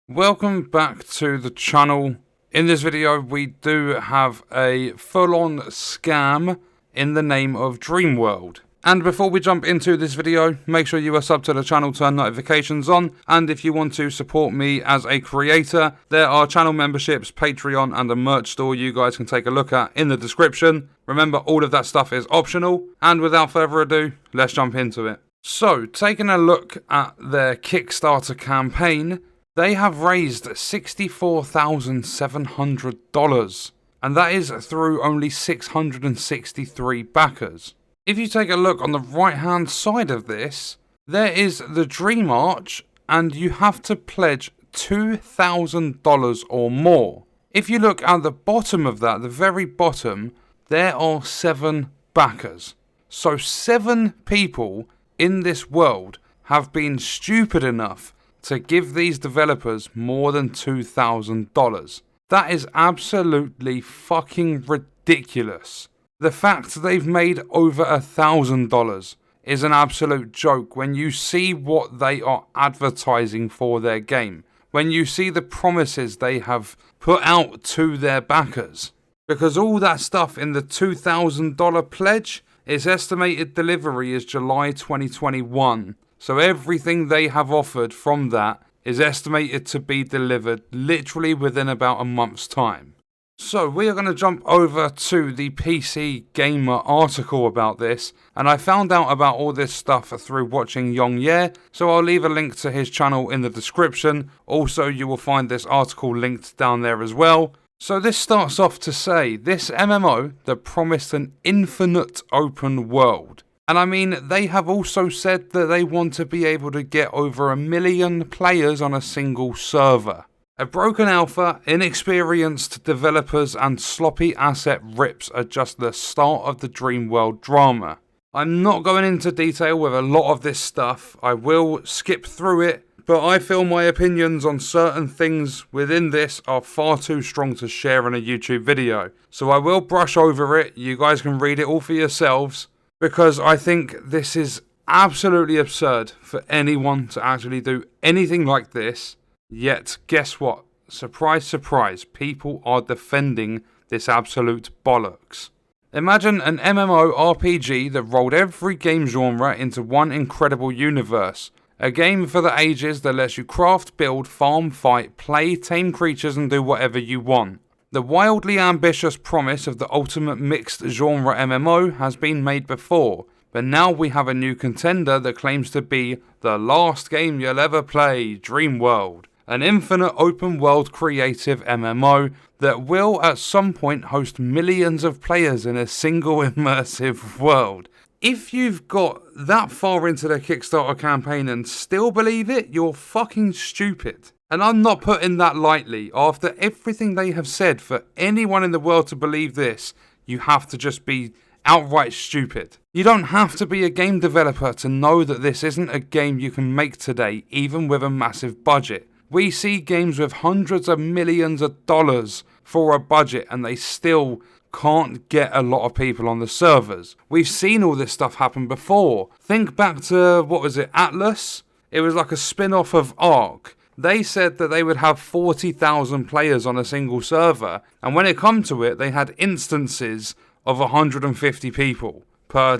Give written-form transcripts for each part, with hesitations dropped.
Welcome back to the channel. In this video we do have a full-on scam in the name of DreamWorld. And before we jump into this video, make sure you are sub to the channel, turn notifications on, and if you want to support me as a creator, there are channel memberships, Patreon and a merch store you guys can take a look at in the description. Remember, all of that stuff is optional, and without further ado, let's jump into it. So, taking a look at their Kickstarter campaign, they have raised $64,700, and that is through only 663 backers. If you take a look on the right hand side of this, there is the Dream Arch, and you have to pledge $2,000 or more. If you look at the bottom of that, the very bottom, there are 7 backers. So 7 people in this world have been stupid enough to give these developers more than $2,000. That is absolutely fucking ridiculous. The fact they've made over $1,000 is an absolute joke when you see what they are advertising for their game. When you see the promises they have put out to their backers. Because all that stuff in the $2,000 pledge, its estimated delivery is July 2021. So everything they have offered from that is estimated to be delivered literally within about a month's time. So we are going to jump over to the PC Gamer article about this, and I found out about all this stuff through watching Yong Ye, so I'll leave a link to his channel in the description. Also, you will find this article linked down there as well. So this starts off to say, this MMO that promised an infinite open world. And I mean, they have also said that they want to be able to get over 1 million players on a single server. A broken alpha, inexperienced developers and sloppy asset rips are just the start of the DreamWorld drama. I'm not going into detail with a lot of this stuff, I will skip through it, but I feel my opinions on certain things within this are far too strong to share in a YouTube video. So I will brush over it, you guys can read it all for yourselves, because I think this is absolutely absurd for anyone to actually do anything like this. Yet, guess what? Surprise, surprise, people are defending this absolute bollocks. Imagine an MMORPG that rolled every game genre into one incredible universe. A game for the ages that lets you craft, build, farm, fight, play, tame creatures and do whatever you want. The wildly ambitious promise of the ultimate mixed genre MMO has been made before, but now we have a new contender that claims to be the last game you'll ever play, DreamWorld. An infinite open world creative MMO that will at some point host millions of players in a single immersive world. If you've got that far into the Kickstarter campaign and still believe it, you're fucking stupid. And I'm not putting that lightly. After everything they have said, for anyone in the world to believe this, you have to just be outright stupid. You don't have to be a game developer to know that this isn't a game you can make today, even with a massive budget. We see games with hundreds of millions of dollars for a budget and they still can't get a lot of people on the servers. We've seen all this stuff happen before. Think back to, what was it, Atlas? It was like a spin-off of Ark. They said that they would have 40,000 players on a single server, and when it come to it, they had instances of 150 people per,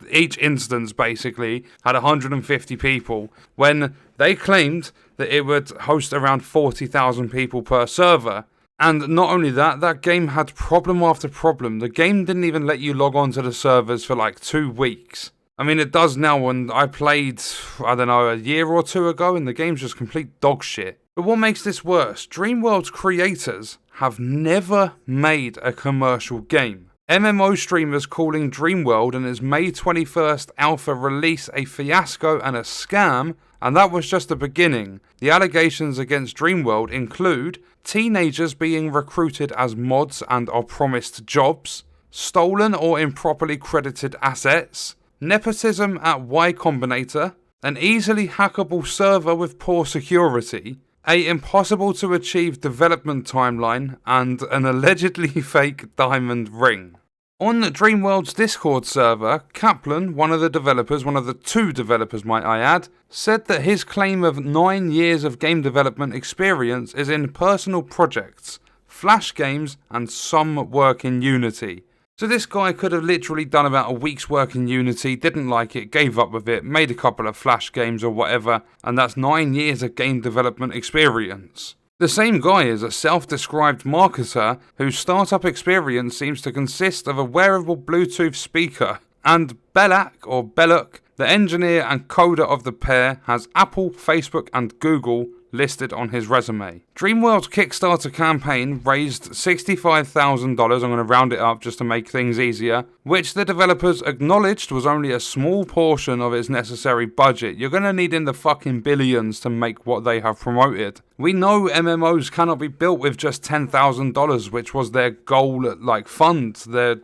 each instance basically had 150 people, when they claimed that it would host around 40,000 people per server. And not only that, that game had problem after problem. The game didn't even let you log on to the servers for 2 weeks. I mean, it does now, and I played, I don't know, a year or 2 ago, and the game's just complete dog shit. But what makes this worse? DreamWorld's creators have never made a commercial game. MMO streamers calling DreamWorld and its May 21st alpha release a fiasco and a scam, and that was just the beginning. The allegations against DreamWorld include teenagers being recruited as mods and are promised jobs, stolen or improperly credited assets, nepotism at Y Combinator, an easily hackable server with poor security, a impossible to achieve development timeline, and an allegedly fake diamond ring. On DreamWorld's Discord server, Kaplan, one of the two developers might I add, said that his claim of 9 years of game development experience is in personal projects, Flash games, and some work in Unity. So this guy could have literally done about a week's work in Unity, didn't like it, gave up with it, made a couple of Flash games or whatever, and that's 9 years of game development experience. The same guy is a self-described marketer whose startup experience seems to consist of a wearable Bluetooth speaker, and Belak, the engineer and coder of the pair, has Apple, Facebook and Google listed on his resume. DreamWorld's Kickstarter campaign raised $65,000, I'm going to round it up just to make things easier, which the developers acknowledged was only a small portion of its necessary budget. You're going to need in the fucking billions to make what they have promoted. We know MMOs cannot be built with just $10,000, which was their goal, fund,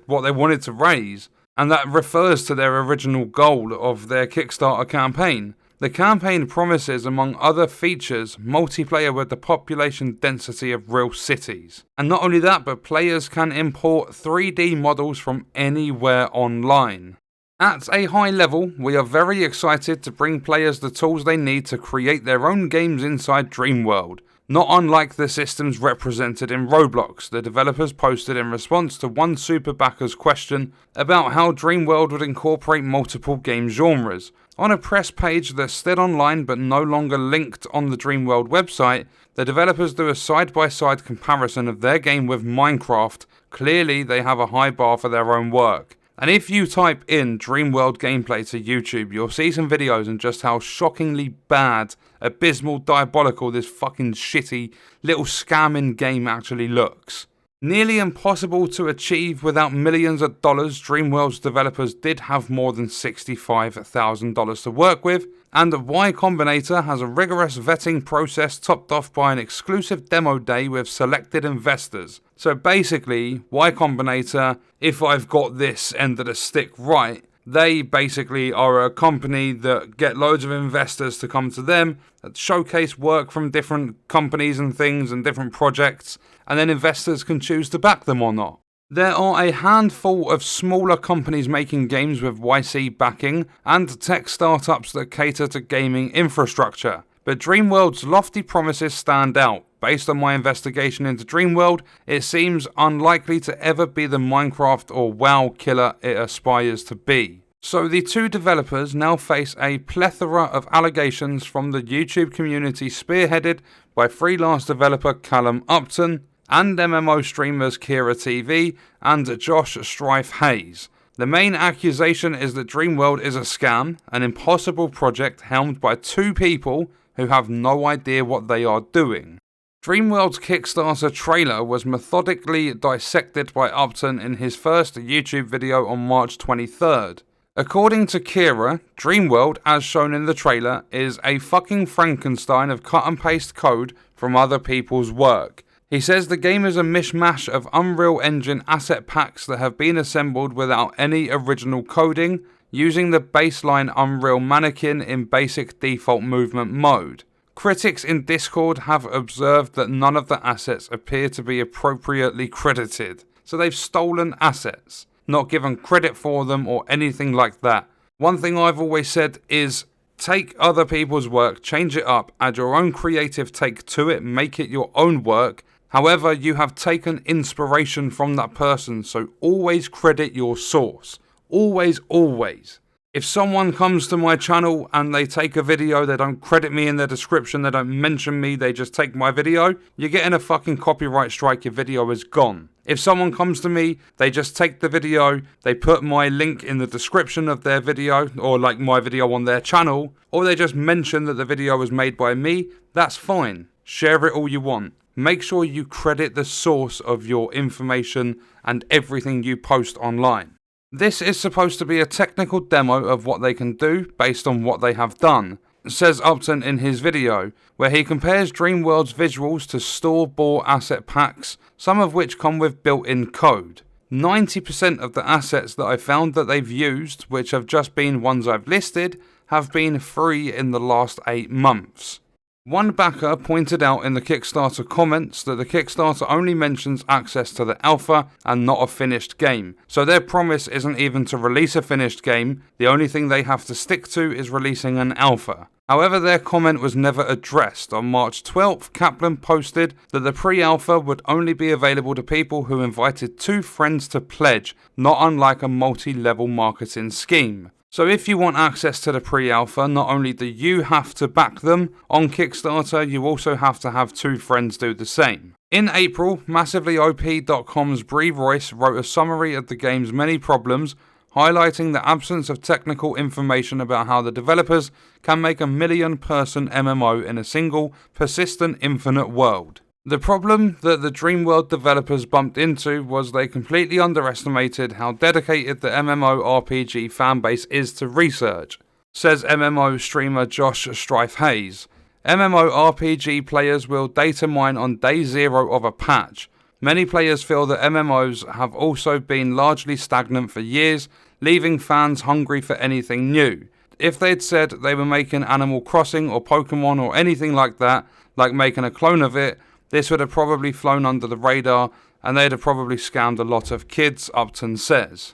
what they wanted to raise, and that refers to their original goal of their Kickstarter campaign. The campaign promises, among other features, multiplayer with the population density of real cities. And not only that, but players can import 3D models from anywhere online. At a high level, we are very excited to bring players the tools they need to create their own games inside DreamWorld. Not unlike the systems represented in Roblox, the developers posted in response to one super backer's question about how DreamWorld would incorporate multiple game genres. On a press page that's still online but no longer linked on the DreamWorld website, the developers do a side-by-side comparison of their game with Minecraft. Clearly, they have a high bar for their own work. And if you type in DreamWorld gameplay to YouTube, you'll see some videos on just how shockingly bad, abysmal, diabolical this fucking shitty little scamming game actually looks. Nearly impossible to achieve without millions of dollars, DreamWorld's developers did have more than $65,000 to work with, and Y Combinator has a rigorous vetting process topped off by an exclusive demo day with selected investors. So basically, Y Combinator, if I've got this end of the stick right, they basically are a company that get loads of investors to come to them, that showcase work from different companies and things and different projects, and then investors can choose to back them or not. There are a handful of smaller companies making games with YC backing, and tech startups that cater to gaming infrastructure. But DreamWorld's lofty promises stand out. Based on my investigation into DreamWorld, it seems unlikely to ever be the Minecraft or WoW killer it aspires to be. So the two developers now face a plethora of allegations from the YouTube community spearheaded by freelance developer Callum Upton and MMO streamers Kira TV and Josh Strife Hayes. The main accusation is that DreamWorld is a scam, an impossible project helmed by two people who have no idea what they are doing. DreamWorld's Kickstarter trailer was methodically dissected by Upton in his first YouTube video on March 23rd. According to Kira, DreamWorld, as shown in the trailer, is a fucking Frankenstein of cut and paste code from other people's work. He says the game is a mishmash of Unreal Engine asset packs that have been assembled without any original coding, using the baseline Unreal mannequin in basic default movement mode. Critics in Discord have observed that none of the assets appear to be appropriately credited, so they've stolen assets, not given credit for them or anything like that. One thing I've always said is take other people's work, change it up, add your own creative take to it, make it your own work. However, you have taken inspiration from that person, so always credit your source. Always, always. If someone comes to my channel and they take a video, they don't credit me in their description, they don't mention me, they just take my video, you're getting a fucking copyright strike, your video is gone. If someone comes to me, they just take the video, they put my link in the description of their video, or like my video on their channel, or they just mention that the video was made by me, that's fine. Share it all you want. Make sure you credit the source of your information and everything you post online. This is supposed to be a technical demo of what they can do based on what they have done, says Upton in his video, where he compares DreamWorld's visuals to store-bought asset packs, some of which come with built-in code. 90% of the assets that I found that they've used, which have just been ones I've listed, have been free in the last 8 months. One backer pointed out in the Kickstarter comments that the Kickstarter only mentions access to the alpha and not a finished game, so their promise isn't even to release a finished game, the only thing they have to stick to is releasing an alpha. However, their comment was never addressed. On March 12th, Kaplan posted that the pre-alpha would only be available to people who invited 2 friends to pledge, not unlike a multi-level marketing scheme. So if you want access to the pre-alpha, not only do you have to back them on Kickstarter, you also have to have 2 friends do the same. In April, MassivelyOP.com's Bree Royce wrote a summary of the game's many problems, highlighting the absence of technical information about how the developers can make a million-person MMO in a single, persistent, infinite world. The problem that the DreamWorld developers bumped into was they completely underestimated how dedicated the MMORPG fanbase is to research, says MMO streamer Josh Strife Hayes. MMORPG players will data mine on day 0 of a patch. Many players feel that MMOs have also been largely stagnant for years, leaving fans hungry for anything new. If they'd said they were making Animal Crossing or Pokemon or anything like that, like making a clone of it, this would have probably flown under the radar and they'd have probably scammed a lot of kids, Upton says.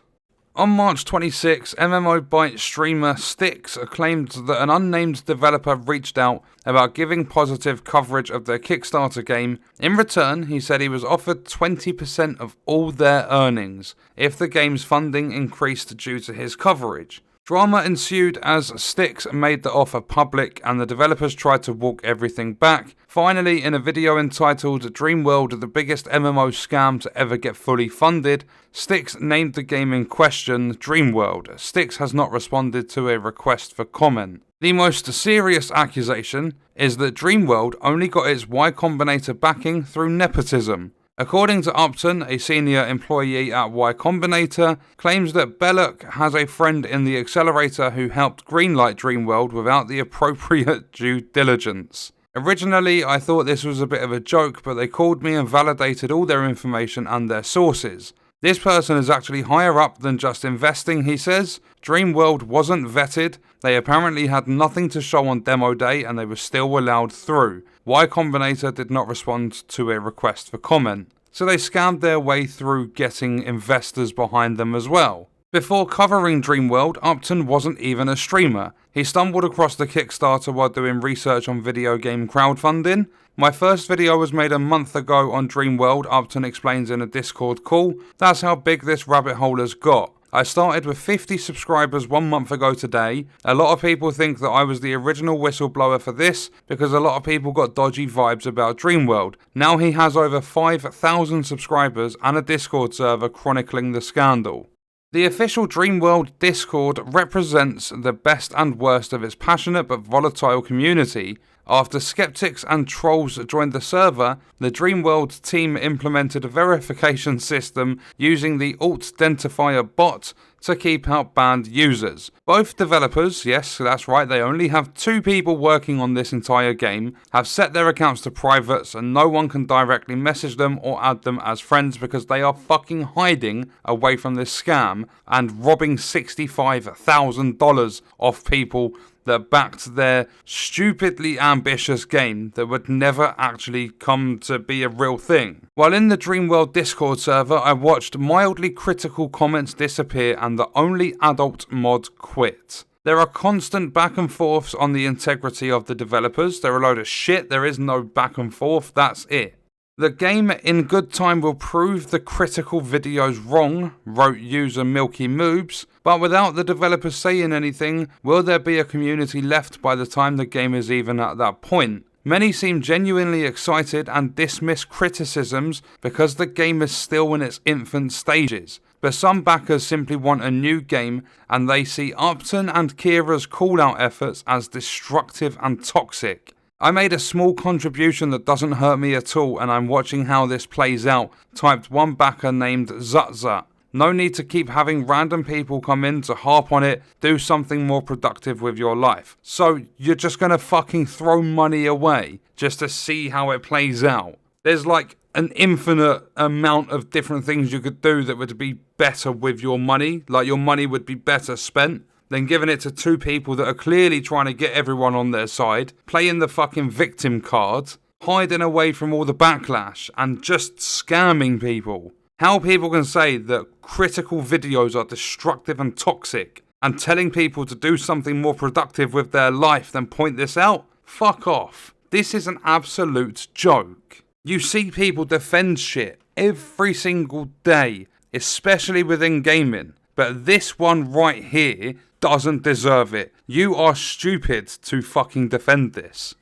On March 26, MMOByte streamer Styx claimed that an unnamed developer reached out about giving positive coverage of their Kickstarter game. In return, he said he was offered 20% of all their earnings if the game's funding increased due to his coverage. Drama ensued as Styx made the offer public and the developers tried to walk everything back. Finally, in a video entitled DreamWorld, the biggest MMO scam to ever get fully funded, Styx named the game in question DreamWorld. Styx has not responded to a request for comment. The most serious accusation is that DreamWorld only got its Y Combinator backing through nepotism. According to Upton, a senior employee at Y Combinator claims that Belloc has a friend in the accelerator who helped greenlight DreamWorld without the appropriate due diligence. Originally, I thought this was a bit of a joke, but they called me and validated all their information and their sources. This person is actually higher up than just investing, he says. DreamWorld wasn't vetted, they apparently had nothing to show on demo day and they were still allowed through. Y Combinator did not respond to a request for comment, so they scammed their way through getting investors behind them as well. Before covering DreamWorld, Upton wasn't even a streamer. He stumbled across the Kickstarter while doing research on video game crowdfunding. My first video was made a month ago on DreamWorld, Upton explains in a Discord call. That's how big this rabbit hole has got. I started with 50 subscribers 1 month ago today. A lot of people think that I was the original whistleblower for this because a lot of people got dodgy vibes about DreamWorld. Now he has over 5,000 subscribers and a Discord server chronicling the scandal. The official DreamWorld Discord represents the best and worst of its passionate but volatile community. After skeptics and trolls joined the server, the DreamWorld team implemented a verification system using the Alt-Dentifier bot to keep out banned users. Both developers, yes, that's right, they only have 2 people working on this entire game, have set their accounts to private so no one can directly message them or add them as friends because they are fucking hiding away from this scam and robbing $65,000 off people that backed their stupidly ambitious game that would never actually come to be a real thing. While in the DreamWorld Discord server, I watched mildly critical comments disappear and the only adult mod quit. There are constant back and forths on the integrity of the developers. They're a load of shit. There is no back and forth. That's it. The game in good time will prove the critical videos wrong, wrote user Milky Moobs, but without the developers saying anything, will there be a community left by the time the game is even at that point? Many seem genuinely excited and dismiss criticisms because the game is still in its infant stages. But some backers simply want a new game and they see Upton and Kira's call-out efforts as destructive and toxic. I made a small contribution that doesn't hurt me at all and I'm watching how this plays out, typed one backer named Zutzut. No need to keep having random people come in to harp on it, do something more productive with your life. So you're just gonna fucking throw money away just to see how it plays out. There's like an infinite amount of different things you could do that would be better with your money, like your money would be better spent. then giving it to two people that are clearly trying to get everyone on their side, playing the fucking victim card, hiding away from all the backlash, and just scamming people. How people can say that critical videos are destructive and toxic, and telling people to do something more productive with their life than point this out? Fuck off. This is an absolute joke. You see people defend shit every single day, especially within gaming, but this one right here doesn't deserve it. You are stupid to fucking defend this.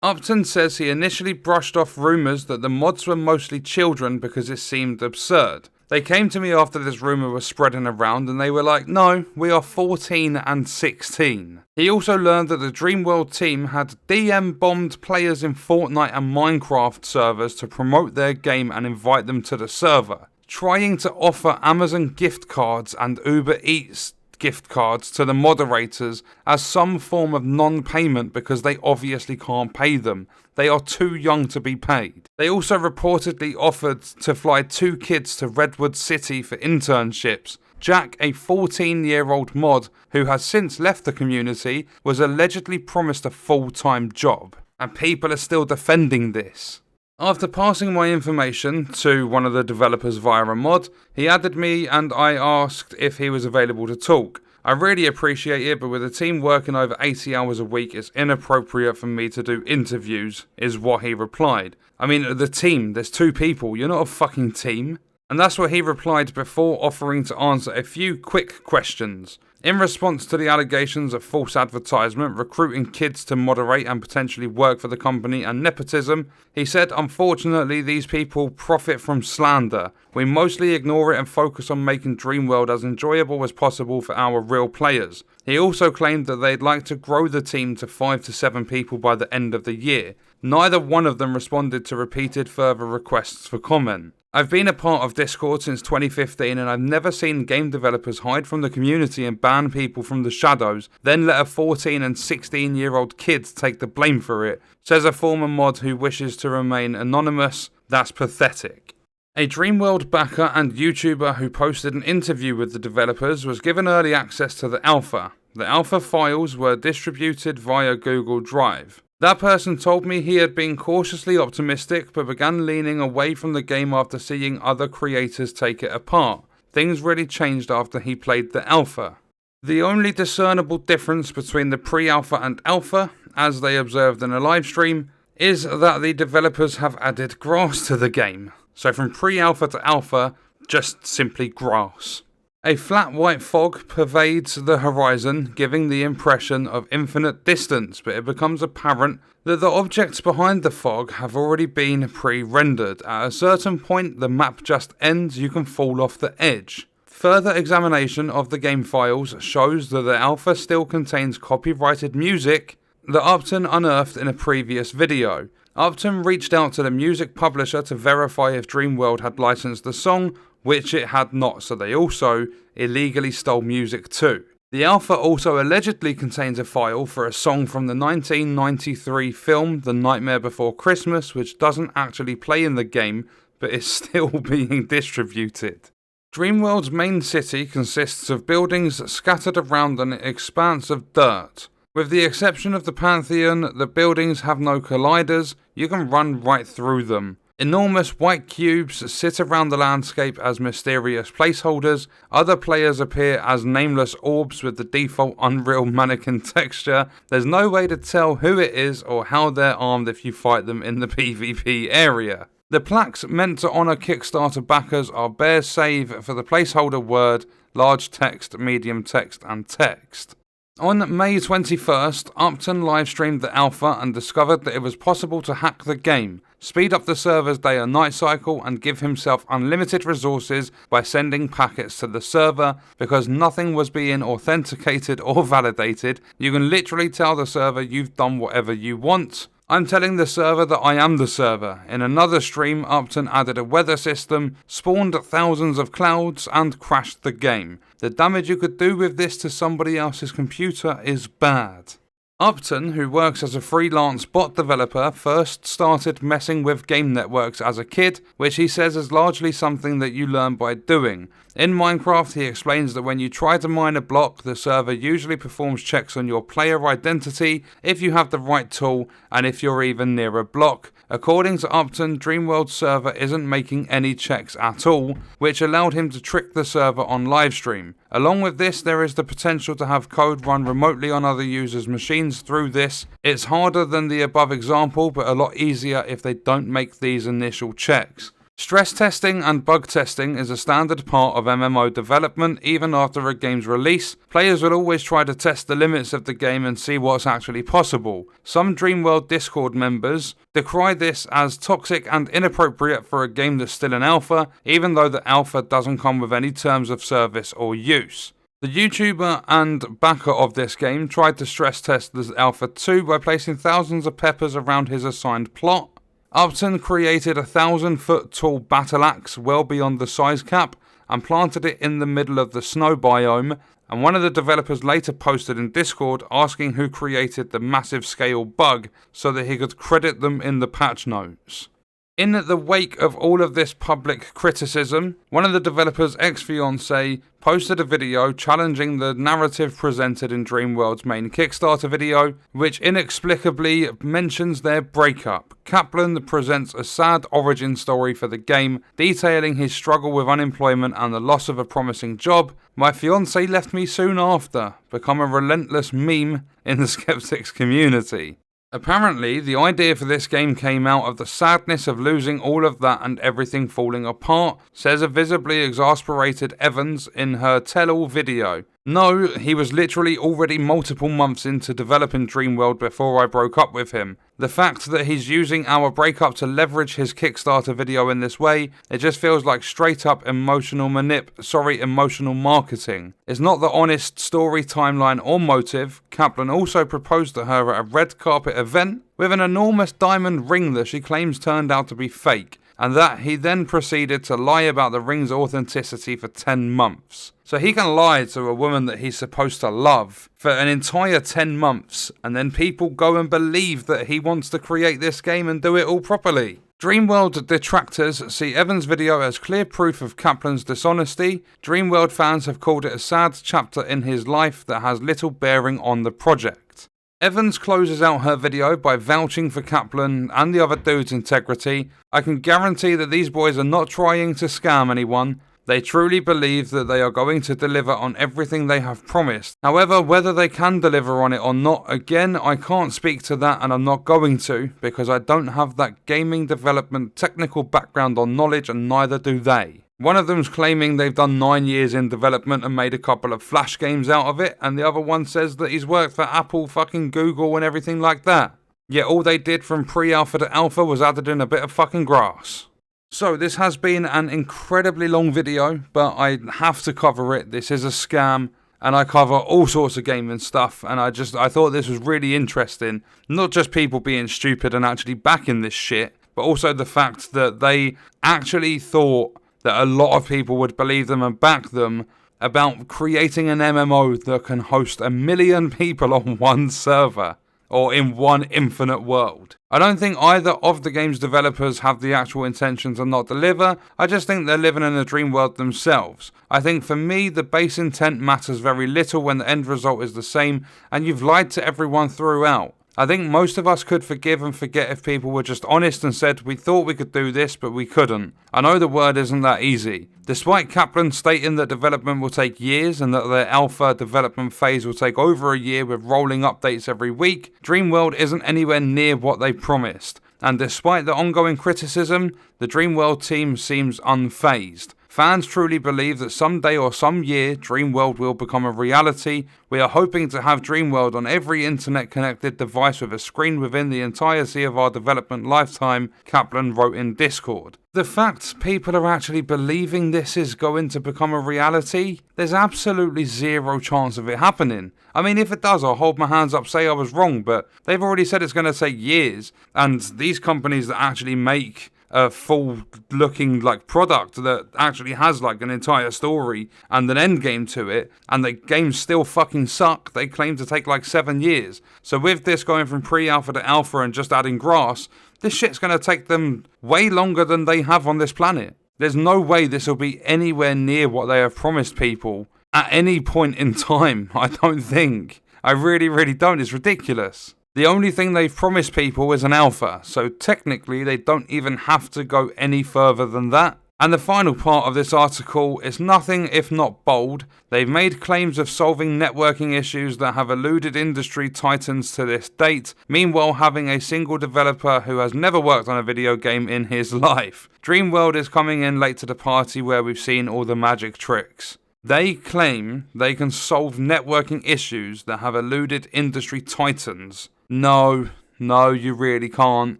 Upton says he initially brushed off rumours that the mods were mostly children because it seemed absurd. They came to me after this rumour was spreading around and they were like, no, we are 14 and 16. He also learned that the DreamWorld team had DM bombed players in Fortnite and Minecraft servers to promote their game and invite them to the server, trying to offer Amazon gift cards and Uber Eats gift cards to the moderators as some form of non-payment because they obviously can't pay them. They are too young to be paid. They also reportedly offered to fly 2 kids to Redwood City for internships. Jack, a 14-year-old mod who has since left the community, was allegedly promised a full-time job. And people are still defending this. After passing my information to one of the developers via a mod, he added me and I asked if he was available to talk. I really appreciate it, but with the team working over 80 hours a week, it's inappropriate for me to do interviews, is what he replied. I mean, the team, there's 2 people, you're not a fucking team. And that's what he replied before offering to answer a few quick questions. In response to the allegations of false advertisement, recruiting kids to moderate and potentially work for the company, and nepotism, he said, unfortunately, these people profit from slander. We mostly ignore it and focus on making DreamWorld as enjoyable as possible for our real players. He also claimed that they'd like to grow the team to 5 to 7 people by the end of the year. Neither one of them responded to repeated further requests for comment. I've been a part of Discord since 2015 and I've never seen game developers hide from the community and ban people from the shadows, then let a 14 and 16-year-old kid take the blame for it, says a former mod who wishes to remain anonymous. That's pathetic. A DreamWorld backer and YouTuber who posted an interview with the developers was given early access to the alpha. The alpha files were distributed via Google Drive. That person told me he had been cautiously optimistic but began leaning away from the game after seeing other creators take it apart. Things really changed after he played the alpha. The only discernible difference between the pre-alpha and alpha, as they observed in a live stream, is that the developers have added grass to the game. So from pre-alpha to alpha, just simply grass. A flat white fog pervades the horizon, giving the impression of infinite distance, but it becomes apparent that the objects behind the fog have already been pre-rendered. At a certain point, the map just ends, you can fall off the edge. Further examination of the game files shows that the alpha still contains copyrighted music that Upton unearthed in a previous video. Upton reached out to the music publisher to verify if DreamWorld had licensed the song, which it had not, so they also illegally stole music too. The alpha also allegedly contains a file for a song from the 1993 film The Nightmare Before Christmas, which doesn't actually play in the game, but is still being distributed. DreamWorld's main city consists of buildings scattered around an expanse of dirt. With the exception of the Pantheon, the buildings have no colliders, you can run right through them. Enormous white cubes sit around the landscape as mysterious placeholders. Other players appear as nameless orbs with the default Unreal mannequin texture. There's no way to tell who it is or how they're armed if you fight them in the PvP area. The plaques meant to honour Kickstarter backers are bear save for the placeholder word, large text, medium text and text. On May 21st, Upton livestreamed the alpha and discovered that it was possible to hack the game, speed up the server's day and night cycle and give himself unlimited resources by sending packets to the server. Because nothing was being authenticated or validated, you can literally tell the server you've done whatever you want. I'm telling the server that I am the server. In another stream, Upton added a weather system, spawned thousands of clouds, and crashed the game. The damage you could do with this to somebody else's computer is bad. Upton, who works as a freelance bot developer, first started messing with game networks as a kid, which he says is largely something that you learn by doing. In Minecraft, he explains that when you try to mine a block, the server usually performs checks on your player identity, if you have the right tool, and if you're even near a block. According to Upton, DreamWorld's server isn't making any checks at all, which allowed him to trick the server on livestream. Along with this, there is the potential to have code run remotely on other users' machines through this. It's harder than the above example, but a lot easier if they don't make these initial checks. Stress testing and bug testing is a standard part of MMO development. Even after a game's release, players will always try to test the limits of the game and see what's actually possible. Some DreamWorld Discord members decry this as toxic and inappropriate for a game that's still in alpha, even though the alpha doesn't come with any terms of service or use. The YouTuber and backer of this game tried to stress test the alpha too by placing thousands of peppers around his assigned plot. Upton created a 1,000-foot tall battle axe well beyond the size cap and planted it in the middle of the snow biome, and one of the developers later posted in Discord asking who created the massive scale bug so that he could credit them in the patch notes. In the wake of all of this public criticism, one of the developers, Ex-fiancé, posted a video challenging the narrative presented in DreamWorld's main Kickstarter video, which inexplicably mentions their breakup. Kaplan presents a sad origin story for the game, detailing his struggle with unemployment and the loss of a promising job. My fiancé left me soon after, become a relentless meme in the skeptics community. Apparently, the idea for this game came out of the sadness of losing all of that and everything falling apart, says a visibly exasperated Evans in her tell-all video. No, he was literally already multiple months into developing DreamWorld before I broke up with him. The fact that he's using our breakup to leverage his Kickstarter video in this way, it just feels like straight up emotional marketing. It's not the honest story, timeline or motive. Kaplan also proposed to her at a red carpet event with an enormous diamond ring that she claims turned out to be fake, and that he then proceeded to lie about the ring's authenticity for 10 months. So he can lie to a woman that he's supposed to love for an entire 10 months, and then people go and believe that he wants to create this game and do it all properly. DreamWorld detractors see Evans' video as clear proof of Kaplan's dishonesty. DreamWorld fans have called it a sad chapter in his life that has little bearing on the project. Evans closes out her video by vouching for Kaplan and the other dude's integrity. I can guarantee that these boys are not trying to scam anyone. They truly believe that they are going to deliver on everything they have promised. However, whether they can deliver on it or not, again, I can't speak to that and I'm not going to, because I don't have that gaming development technical background or knowledge, and neither do they. One of them's claiming they've done 9 years in development and made a couple of Flash games out of it, and the other one says that he's worked for Apple, fucking Google and everything like that. Yet all they did from pre-alpha to alpha was added in a bit of fucking grass. So this has been an incredibly long video, but I have to cover it. This is a scam, and I cover all sorts of gaming stuff, and I thought this was really interesting. Not just people being stupid and actually backing this shit, but also the fact that they actually thought that a lot of people would believe them and back them about creating an MMO that can host 1 million people on one server, or in one infinite world. I don't think either of the game's developers have the actual intention to not deliver. I just think they're living in a dream world themselves. I think for me, the base intent matters very little when the end result is the same, and you've lied to everyone throughout. I think most of us could forgive and forget if people were just honest and said, we thought we could do this, but we couldn't. I know the word isn't that easy. Despite Kaplan stating that development will take years and that their alpha development phase will take over a year with rolling updates every week, DreamWorld isn't anywhere near what they promised. And despite the ongoing criticism, the DreamWorld team seems unfazed. Fans truly believe that someday or some year, DreamWorld will become a reality. We are hoping to have DreamWorld on every internet-connected device with a screen within the entirety of our development lifetime, Kaplan wrote in Discord. The fact people are actually believing this is going to become a reality, there's absolutely zero chance of it happening. I mean, if it does, I'll hold my hands up, say I was wrong, but they've already said it's going to take years, and these companies that actually make a full looking like product that actually has like an entire story and an end game to it, and the games still fucking suck. They claim to take like 7 years. So with this going from pre-alpha to alpha and just adding grass, this shit's going to take them way longer than they have on this planet. There's no way this will be anywhere near what they have promised people at any point in time. I don't think. I really, really don't. It's ridiculous. The only thing they've promised people is an alpha, so technically they don't even have to go any further than that. And the final part of this article is nothing if not bold. They've made claims of solving networking issues that have eluded industry titans to this date, meanwhile having a single developer who has never worked on a video game in his life. DreamWorld is coming in late to the party where we've seen all the magic tricks. They claim they can solve networking issues that have eluded industry titans. No, you really can't.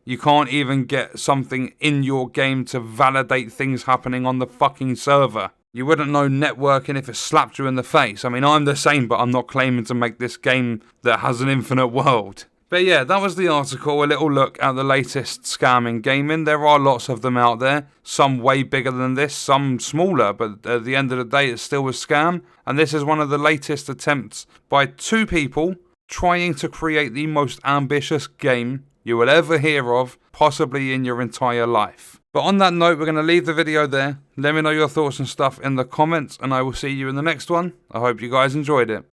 You can't even get something in your game to validate things happening on the fucking server. You wouldn't know networking if it slapped you in the face. I mean, I'm the same, but I'm not claiming to make this game that has an infinite world. But yeah, that was the article, a little look at the latest scam in gaming. There are lots of them out there, some way bigger than this, some smaller, but at the end of the day it's still a scam. And this is one of the latest attempts by 2 people trying to create the most ambitious game you will ever hear of, possibly in your entire life. But on that note, we're going to leave the video there. Let me know your thoughts and stuff in the comments, and I will see you in the next one. I hope you guys enjoyed it.